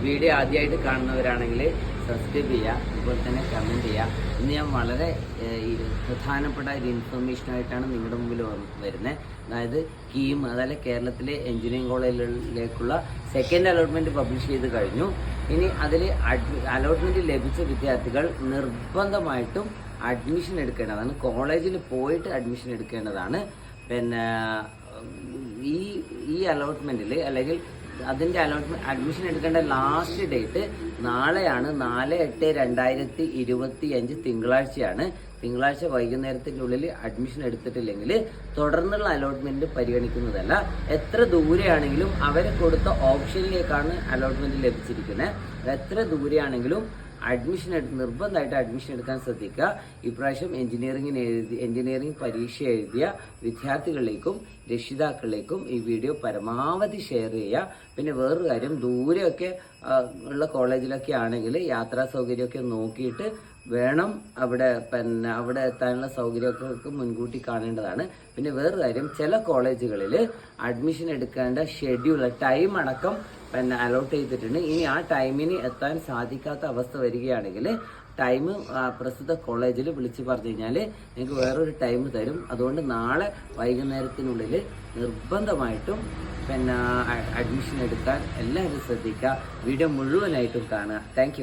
Video ആദ്യമായിട്ട് കാണുന്നവരാണെങ്കിൽ subscribe ചെയ്യുക, അതുപോലെ തന്നെ കമൻറ്റ് ചെയ്യുക. ഇന്ന് ഞാൻ വളരെ പ്രധാനപ്പെട്ട ഒരു ഇൻഫർമേഷനായിട്ടാണ് നിങ്ങളുടെ മുമ്പിൽ വരുന്നത്. അതായത് കീം, അതായത് കേരളത്തിലെ എഞ്ചിനീയറിംഗ് കോളേജിലേക്കുള്ള സെക്കൻഡ് അലോട്ട്മെൻറ്റ് പബ്ലിഷ് ചെയ്ത് കഴിഞ്ഞു. ഇനി അതിൽ അലോട്ട്മെൻറ്റ് ലഭിച്ച വിദ്യാർത്ഥികൾ നിർബന്ധമായിട്ടും അഡ്മിഷൻ എടുക്കേണ്ടതാണ്. കോളേജിൽ പോയിട്ട് അഡ്മിഷൻ എടുക്കേണ്ടതാണ്. പിന്നെ ഈ അലോട്ട്മെൻറ്റിൽ അല്ലെങ്കിൽ അതിൻ്റെ അഡ്മിഷൻ എടുക്കേണ്ട ലാസ്റ്റ് ഡേറ്റ് നാളെയാണ്. 4/8/2025 തിങ്കളാഴ്ചയാണ്. തിങ്കളാഴ്ച വൈകുന്നേരത്തിൻ്റെ ഉള്ളിൽ അഡ്മിഷൻ എടുത്തിട്ടില്ലെങ്കിൽ തുടർന്നുള്ള അലോട്ട്മെൻറ്റ് പരിഗണിക്കുന്നതല്ല. എത്ര ദൂരെയാണെങ്കിലും അവരെ കൊടുത്ത ഓപ്ഷനിലേക്കാണ് അലോട്ട്മെൻറ്റ് ലഭിച്ചിരിക്കുന്നത്. എത്ര ദൂരെയാണെങ്കിലും നിർബന്ധമായിട്ട് അഡ്മിഷൻ എടുക്കാൻ ശ്രദ്ധിക്കുക. ഇപ്രാവശ്യം എഞ്ചിനീയറിംഗ് പരീക്ഷ എഴുതിയ വിദ്യാർത്ഥികളിലേക്കും രക്ഷിതാക്കളിലേക്കും ഈ വീഡിയോ പരമാവധി ഷെയർ ചെയ്യുക. പിന്നെ വേറൊരു കാര്യം, ദൂരെയൊക്കെ ഉള്ള കോളേജിലൊക്കെ ആണെങ്കിൽ യാത്രാ സൗകര്യമൊക്കെ നോക്കിയിട്ട് വേണം അവിടെ എത്താനുള്ള സൗകര്യമൊക്കെ മുൻകൂട്ടി കാണേണ്ടതാണ്. പിന്നെ വേറൊരു കാര്യം, ചില കോളേജുകളിൽ അഡ്മിഷൻ എടുക്കേണ്ട ഷെഡ്യൂൾ ടൈം അടക്കം അലോട്ട് ചെയ്തിട്ടുണ്ട്. ഇനി ആ ടൈമിന് എത്താൻ സാധിക്കാത്ത അവസ്ഥ വരികയാണെങ്കിൽ ടൈം പ്രസ്തുത കോളേജിൽ വിളിച്ച് പറഞ്ഞു കഴിഞ്ഞാൽ നിങ്ങൾക്ക് വേറൊരു ടൈം തരും. അതുകൊണ്ട് നാളെ വൈകുന്നേരത്തിനുള്ളിൽ നിർബന്ധമായിട്ടും അഡ്മിഷൻ എടുക്കാൻ എല്ലാവരും ശ്രദ്ധിക്കുക. വീഡിയോ മുഴുവനായിട്ടും കാണുക. താങ്ക്